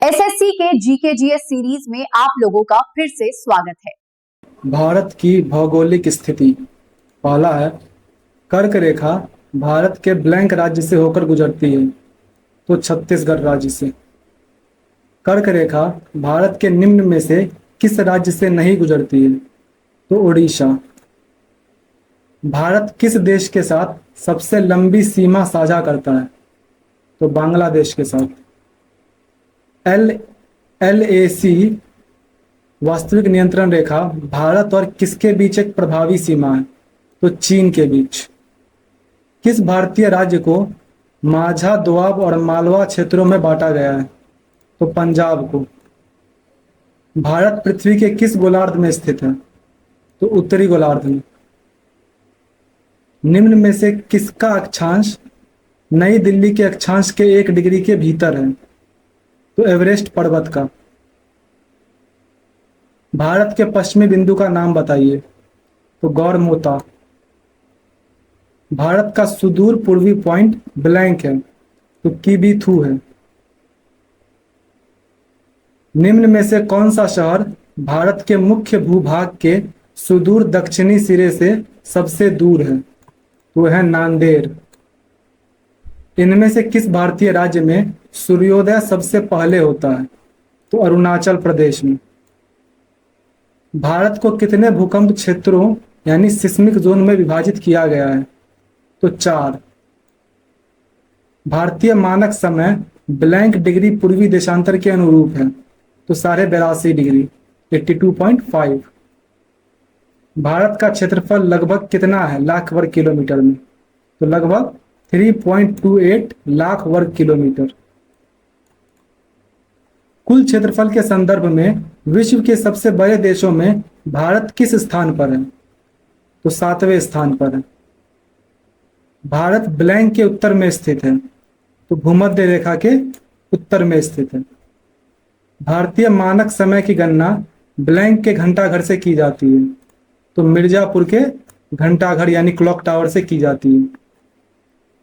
SSC के GK GS series में आप लोगों का फिर से स्वागत है। भारत की भौगोलिक स्थिति। पहला है, कर्क रेखा भारत के ब्लैंक राज्य से होकर गुजरती है, तो छत्तीसगढ़ राज्य से। कर्क रेखा भारत के निम्न में से किस राज्य से नहीं गुजरती है, तो उड़ीसा। भारत किस देश के साथ सबसे लंबी सीमा साझा करता है, तो बांग्लादेश के साथ। LAC वास्तविक नियंत्रण रेखा भारत और किसके बीच एक प्रभावी सीमा है, तो चीन के बीच। किस भारतीय राज्य को माझा, दोआब और मालवा क्षेत्रों में बांटा गया है, तो पंजाब को। भारत पृथ्वी के किस गोलार्ध में स्थित है, तो उत्तरी गोलार्ध में। निम्न में से किसका अक्षांश नई दिल्ली के अक्षांश के 1 डिग्री के भीतर है, तो एवरेस्ट पर्वत का। भारत के पश्चिमी बिंदु का नाम बताइए, तो गौरमोता। भारत का सुदूर पूर्वी पॉइंट ब्लैंक है, तो किबीथू है। निम्न में से कौन सा शहर भारत के मुख्य भूभाग के सुदूर दक्षिणी सिरे से सबसे दूर है, तो है नांदेड़। इनमें से किस भारतीय राज्य में सूर्योदय सबसे पहले होता है, तो अरुणाचल प्रदेश में। भारत को कितने भूकंप क्षेत्रों यानी सिस्मिक जोन में विभाजित किया गया है, तो 4। भारतीय मानक समय ब्लैंक डिग्री पूर्वी देशांतर के अनुरूप है, तो 82.5 डिग्री 82.5। भारत का क्षेत्रफल लगभग कितना है लाख वर्ग किलोमीटर में, तो लगभग 3.28 लाख वर्ग किलोमीटर। कुल क्षेत्रफल के संदर्भ में विश्व के सबसे बड़े देशों में भारत किस स्थान पर है, तो 7वें स्थान पर है। भारत ब्लैंक के उत्तर में स्थित है, तो भूमध्य रेखा के उत्तर में स्थित है। भारतीय मानक समय की गणना ब्लैंक के घंटाघर से की जाती है, तो मिर्जापुर के घंटाघर यानी क्लॉक टावर से की जाती है।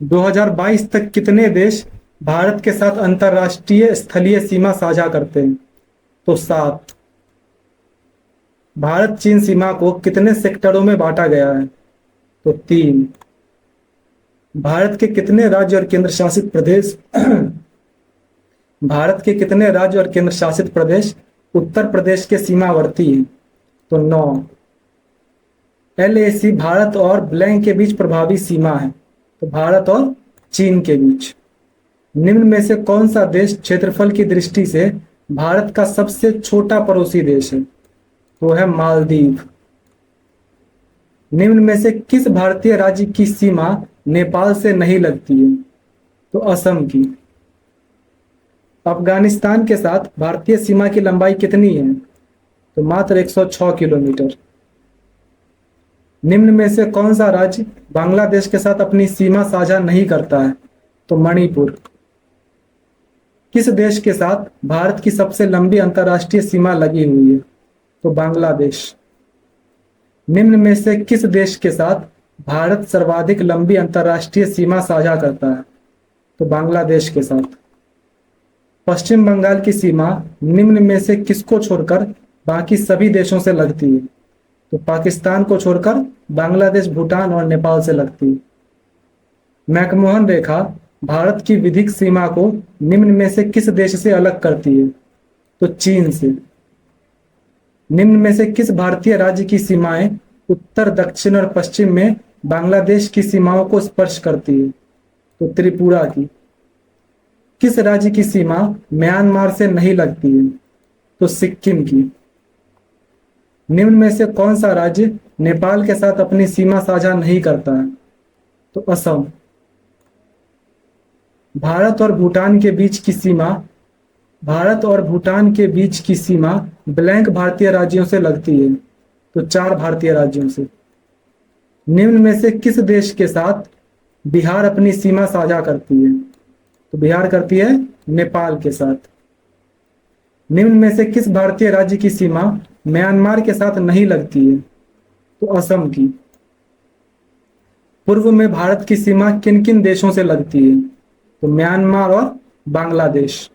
2022 तक कितने देश भारत के साथ अंतरराष्ट्रीय स्थलीय सीमा साझा करते हैं, तो 7। भारत चीन सीमा को कितने सेक्टरों में बांटा गया है, तो 3। भारत के कितने राज्य और केंद्र शासित प्रदेश भारत के कितने राज्य और केंद्र शासित प्रदेश उत्तर प्रदेश के सीमावर्ती हैं, तो 9। LAC भारत और ब्लैंक के बीच प्रभावी सीमा है, तो भारत और चीन के बीच। निम्न में से कौन सा देश क्षेत्रफल की दृष्टि से भारत का सबसे छोटा पड़ोसी देश है, तो है मालदीव। निम्न में से किस भारतीय राज्य की सीमा नेपाल से नहीं लगती है, तो असम की। अफगानिस्तान के साथ भारतीय सीमा की लंबाई कितनी है, तो मात्र 106 किलोमीटर। निम्न में से कौन सा राज्य बांग्लादेश के साथ अपनी सीमा साझा नहीं करता है, तो मणिपुर। किस देश के साथ भारत की सबसे लंबी अंतर्राष्ट्रीय सीमा लगी हुई है, तो बांग्लादेश। निम्न में से किस देश के साथ भारत सर्वाधिक लंबी अंतर्राष्ट्रीय सीमा साझा करता है, तो बांग्लादेश के साथ। पश्चिम बंगाल की सीमा निम्न में से किसको छोड़कर बाकी सभी देशों से लगती है, तो पाकिस्तान को छोड़कर बांग्लादेश, भूटान और नेपाल से लगती है। मैकमोहन रेखा भारत की विधिक सीमा को निम्न में से किस देश से अलग करती है, तो चीन से। निम्न में से किस भारतीय राज्य की सीमाएं उत्तर, दक्षिण और पश्चिम में बांग्लादेश की सीमाओं को स्पर्श करती है, तो त्रिपुरा की। किस राज्य की सीमा म्यांमार से नहीं लगती है, तो सिक्किम की। निम्न में से कौन सा राज्य नेपाल के साथ अपनी सीमा साझा नहीं करता है, तो असम। भारत और भूटान के बीच की सीमा ब्लैंक भारतीय राज्यों से लगती है, तो 4 भारतीय राज्यों से। निम्न में से किस देश के साथ बिहार अपनी सीमा साझा करती है, तो बिहार करती है नेपाल के साथ। निम्न में से किस भारतीय राज्य की सीमा म्यांमार के साथ नहीं लगती है, तो असम की। पूर्व में भारत की सीमा किन किन देशों से लगती है, तो म्यांमार और बांग्लादेश।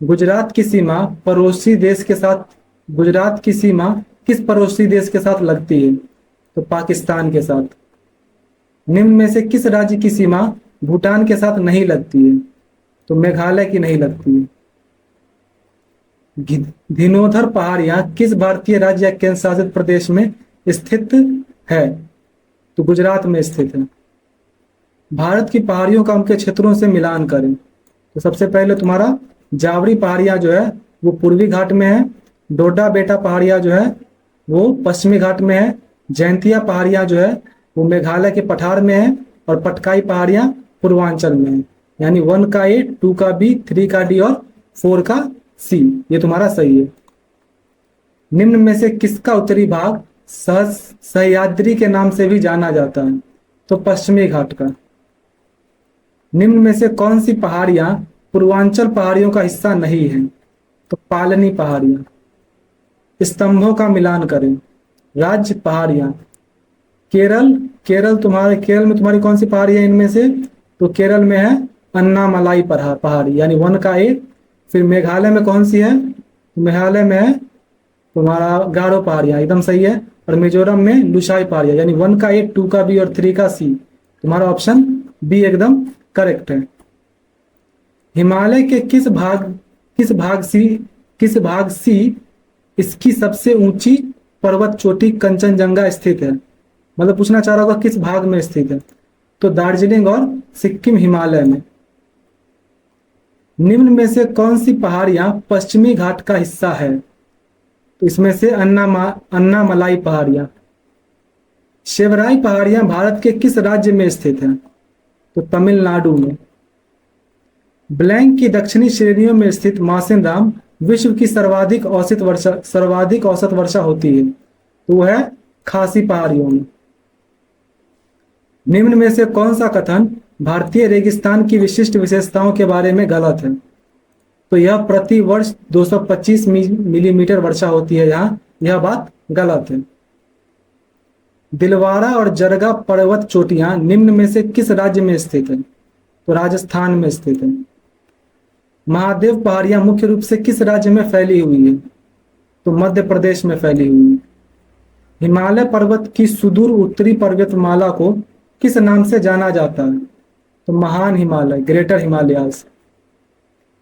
गुजरात की सीमा पड़ोसी देश के साथ गुजरात की सीमा किस पड़ोसी देश के साथ लगती है? तो पाकिस्तान के साथ। निम्न में से किस राज्य की सीमा भूटान के साथ नहीं लगती है? तो मेघालय की नहीं लगती है। धीनोधर पहाड़ियां किस भारतीय राज्य या केंद्र शासित प्रदेश में स्थित है? तो गुजरात में स्थित है। भारत की पहाड़ियों का उनके क्षेत्रों से मिलान करें। तो सबसे पहले तुम्हारा जावरी पहाड़ियां जो है वो पूर्वी घाट में है। डोडा बेटा पहाड़ियां जो है वो पश्चिमी घाट में है। जैंतिया पहाड़ियां जो है वो मेघालय के पठार में है। और पटकाई पहाड़ियां पूर्वांचल में है। यानी 1 का ए, 2 का बी, 3 का डी और 4 का सी, ये तुम्हारा सही है। निम्न में से किसका उत्तरी भाग सह्याद्री के नाम से भी जाना जाता है? तो पश्चिमी घाट का। निम्न में से कौन सी पहाड़ियां पूर्वांचल पहाड़ियों का हिस्सा नहीं है? तो पालनी पहाड़ियां। स्तंभों का मिलान करें। राज्य पहाड़ियां। केरल में तुम्हारी कौन सी पहाड़ी है इनमें से? तो केरल में है अन्नामलाई पहाड़ी, यानी 1 का ए। फिर मेघालय में कौन सी है? मेघालय में है तुम्हारा गारो पहाड़ियां, एकदम सही है। और मिजोरम में लुसाई पहाड़ियां, यानी 1 का ए, 2 का बी और 3 का सी। तुम्हारा ऑप्शन बी एकदम करेक्ट है। हिमालय के किस भाग सी इसकी सबसे ऊंची पर्वत चोटी कंचनजंगा स्थित है? मतलब पूछना चाह रहा होगा किस भाग में स्थित है? तो दार्जिलिंग और सिक्किम हिमालय में। निम्न में से कौन सी पहाड़ियां पश्चिमी घाट का हिस्सा है? तो इसमें से अन्नामलाई पहाड़ियां। शेवराई पहाड़ियां भारत के किस राज्य में स्थित है? तो तमिलनाडु में। ब्लैंक की दक्षिणी श्रेणियों में स्थित मासिनराम विश्व की सर्वाधिक औसत वर्षा होती है, तो वह है खासी पहाड़ियों में। निम्न में से कौन सा कथन भारतीय रेगिस्तान की विशिष्ट विशेषताओं के बारे में गलत है? तो यह प्रति वर्ष 225 मिलीमीटर वर्षा होती है, यहाँ यह बात गलत है। दिलवारा और जरगा पर्वत चोटियां निम्न में से किस राज्य में स्थित है? तो राजस्थान में स्थित है। महादेव पहाड़ियां मुख्य रूप से किस राज्य में फैली हुई है? तो मध्य प्रदेश में फैली हुई है। हिमालय पर्वत की सुदूर उत्तरी पर्वतमाला को किस नाम से जाना जाता है? तो महान हिमालय, ग्रेटर हिमालयाज।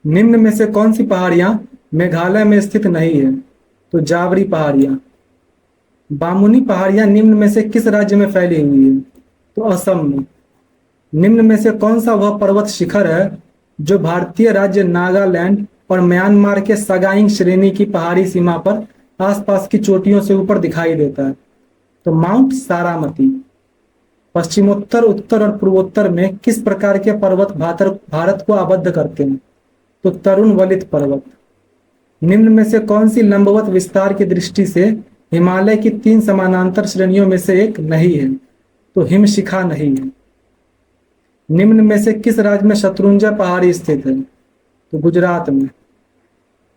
निम्न में से कौन सी पहाड़ियां मेघालय में स्थित नहीं है? तो जावरी पहाड़ियां। बामुनी पहाड़ियां निम्न में से किस राज्य में फैली हुई है? तो असम में। निम्न में से कौन सा वह पर्वत शिखर है जो भारतीय राज्य नागालैंड और म्यांमार के सगाइंग श्रेणी की पहाड़ी सीमा पर आसपास की चोटियों से ऊपर दिखाई देता है? तो माउंट सारामती। पश्चिमोत्तर, उत्तर और पूर्वोत्तर में किस प्रकार के पर्वत भारत को आबद्ध करते हैं? तो तरुण वलित पर्वत। निम्न में से कौन सी लंबवत विस्तार की दृष्टि से हिमालय की 3 समानांतर श्रेणियों में से एक नहीं है? तो हिमशिखा नहीं है। निम्न में से किस राज्य में शत्रुंजय पहाड़ी स्थित है? तो गुजरात में।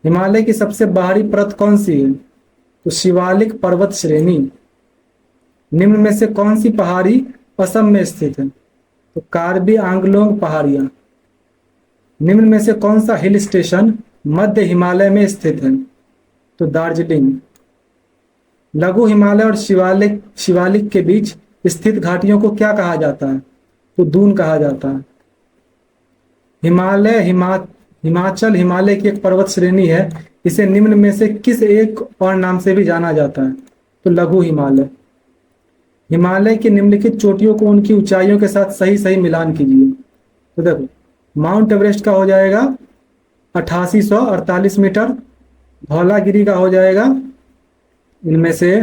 हिमालय की सबसे बाहरी परत कौन सी है? तो शिवालिक पर्वत श्रेणी। निम्न में से कौन सी पहाड़ी असम में स्थित है? तो कार्बी आंगलोंग पहाड़ियां। निम्न में से कौन सा हिल स्टेशन मध्य हिमालय में स्थित है? तो दार्जिलिंग। लघु हिमालय और शिवालिक के बीच स्थित घाटियों को क्या कहा जाता है? तो दून कहा जाता है। हिमाचल हिमालय की एक पर्वत श्रेणी है, इसे निम्न में से किस एक और नाम से भी जाना जाता है? तो लघु हिमालय। हिमालय की निम्नलिखित चोटियों को उनकी ऊंचाइयों के साथ सही सही मिलान कीजिए। तो देखो, माउंट एवरेस्ट का हो जाएगा 8848 मीटर। धौलागिरी का हो जाएगा इनमें से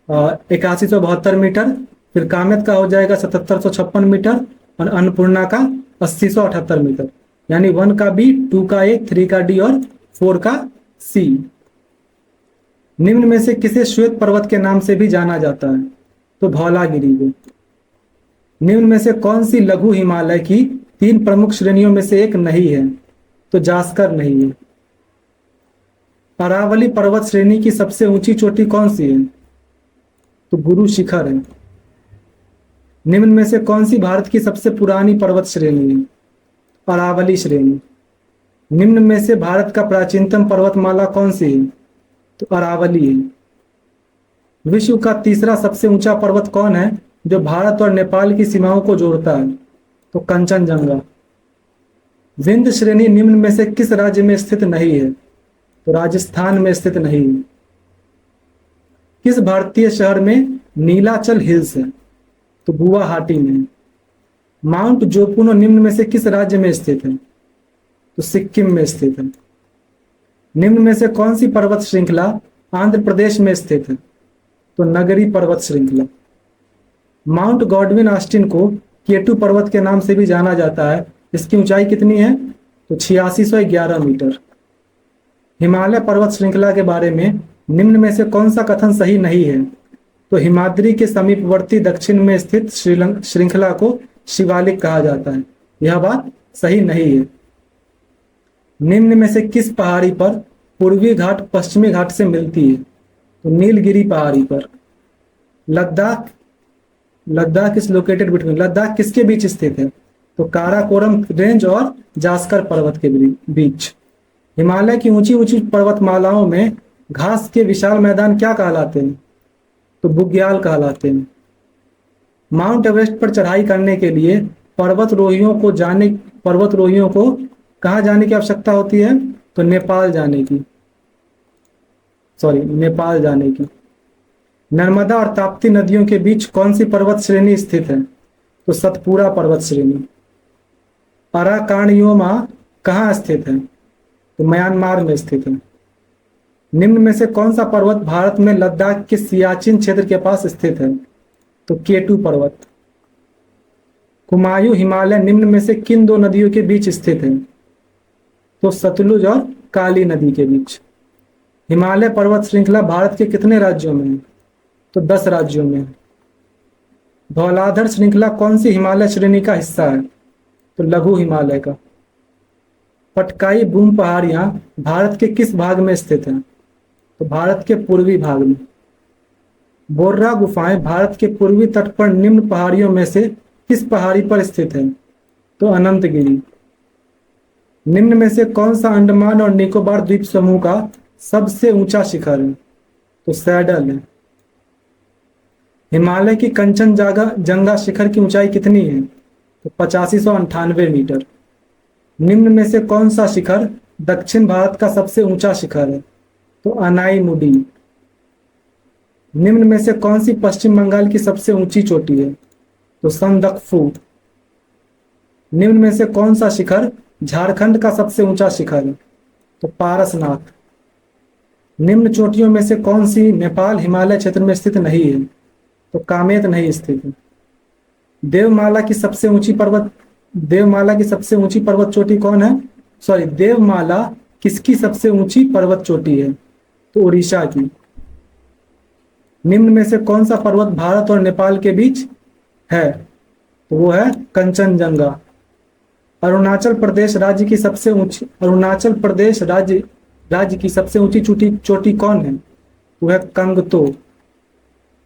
8172 मीटर। फिर कामेत का हो जाएगा 7756 मीटर। और अन्नपूर्णा का 8078 मीटर। यानी 1 का बी, 2 का ए, 3 का डी और 4 का सी। निम्न में से किसे श्वेत पर्वत के नाम से भी जाना जाता है? तो धौलागिरी को। निम्न में से कौन सी लघु हिमालय की 3 प्रमुख श्रेणियों में से एक नहीं है? तो जास्कर नहीं है। अरावली पर्वत श्रेणी की सबसे ऊंची चोटी कौन सी है? तो गुरु शिखर है। निम्न में से कौन सी भारत की सबसे पुरानी पर्वत श्रेणी है? अरावली श्रेणी। निम्न में से भारत का प्राचीनतम पर्वतमाला कौन सी है? तो अरावली है। विश्व का तीसरा सबसे ऊंचा पर्वत कौन है जो भारत और नेपाल की सीमाओं को जोड़ता है? तो कंचनजंगा। विंध्य श्रेणी निम्न में से किस राज्य में स्थित नहीं है? तो राजस्थान में स्थित नहीं है। किस भारतीय शहर में नीलाचल हिल्स है? तो गुवाहाटी में। माउंट जोपुनो निम्न में से किस राज्य में स्थित है? तो सिक्किम में स्थित है। निम्न में से कौन सी पर्वत श्रृंखला आंध्र प्रदेश में स्थित है? तो नगरी पर्वत श्रृंखला। माउंट गॉडविन ऑस्टिन को केटू पर्वत के नाम से भी जाना जाता है। इसकी ऊंचाई कितनी है? तो 8611 मीटर। हिमालय पर्वत श्रृंखला के बारे में निम्न में से कौन सा कथन सही नहीं है? तो हिमाद्री के समीपवर्ती दक्षिण में स्थित श्रृंखला को शिवालिक कहा जाता है। यह बात सही नहीं है। निम्न में से किस पहाड़ी पर पूर्वी घाट पश्चिमी घाट से मिलती है? तो नीलगिरी पहाड़ी पर। Ladakh is located between. Ladakh किसके बीच स्थित है? तो काराकोरम रेंज और जास्कर पर्वत के बीच। हिमालय की ऊंची ऊंची पर्वतमालाओं में घास के विशाल मैदान क्या कहलाते हैं? तो बुग्याल कहलाते हैं। माउंट एवरेस्ट पर चढ़ाई करने के लिए पर्वतरोहियों को कहाँ जाने की आवश्यकता होती है? तो नेपाल जाने की। नर्मदा और ताप्ती नदियों के बीच कौन सी पर्वत श्रेणी स्थित है? तो सतपुरा पर्वत श्रेणी। अराकानयोमा कहाँ स्थित है? तो म्यांमार में स्थित है। निम्न में से कौन सा पर्वत भारत में लद्दाख के सियाचिन क्षेत्र के पास स्थित है? तो केटू पर्वत। कुमायूं हिमालय निम्न में से किन दो नदियों के बीच स्थित है? तो सतलुज और काली नदी के बीच। हिमालय पर्वत श्रृंखला भारत के कितने राज्यों में है? तो 10 राज्यों में है। धौलाधर श्रृंखला कौन सी हिमालय श्रेणी का हिस्सा है? तो लघु हिमालय का। पटकाई बूम पहाड़ियां भारत के किस भाग में स्थित हैं? तो भारत के पूर्वी भाग में। बोर्रा गुफाएं भारत के पूर्वी तट पर निम्न पहाड़ियों में से किस पहाड़ी पर स्थित है? तो अनंतगिरी। निम्न में से कौन सा अंडमान और निकोबार द्वीप समूह का सबसे ऊंचा शिखर है? तो सैडल है। हिमालय की कंचनजंगा शिखर की ऊंचाई कितनी है? तो 8598 मीटर। निम्न में से कौन सा शिखर दक्षिण भारत का सबसे ऊंचा शिखर है? तो अनाईमुडी। निम्न में से कौन सी पश्चिम बंगाल की सबसे ऊंची चोटी है? तो संदकफू। निम्न में से कौन सा शिखर झारखंड का सबसे ऊंचा शिखर है? तो पारसनाथ। निम्न चोटियों में से कौन सी नेपाल हिमालय क्षेत्र में स्थित नहीं है? तो कामेत नहीं स्थित है। देवमाला की सबसे ऊंची पर्वत चोटी कौन है? देवमाला किसकी सबसे ऊंची पर्वत चोटी है? तो उड़ीसा की। निम्न में से कौन सा पर्वत भारत और नेपाल के बीच है? तो वो है कंचनजंगा। अरुणाचल प्रदेश राज्य की सबसे ऊंची चोटी कौन है? वो है कंगतो।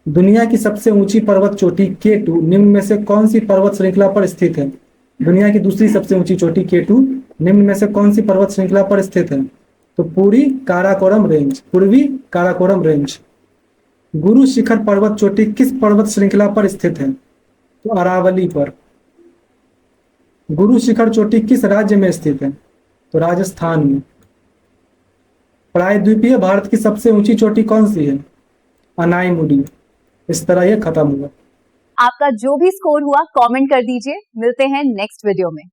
दुनिया की सबसे ऊंची पर्वत चोटी केटू निम्न में से कौन सी पर्वत श्रृंखला पर स्थित है? दुनिया की दूसरी सबसे ऊंची चोटी केटू निम्न में से कौन सी पर्वत श्रृंखला पर स्थित है? तो पूर्वी काराकोरम रेंज। गुरु शिखर पर्वत चोटी किस पर्वत श्रृंखला पर स्थित है? तो अरावली पर। गुरु शिखर चोटी किस राज्य में स्थित है? तो राजस्थान में। प्रायद्वीपीय भारत की सबसे ऊंची चोटी कौन सी है? अनाईमुडी। इस तरह ये खत्म हुआ। आपका जो भी स्कोर हुआ कमेंट कर दीजिए। मिलते हैं नेक्स्ट वीडियो में।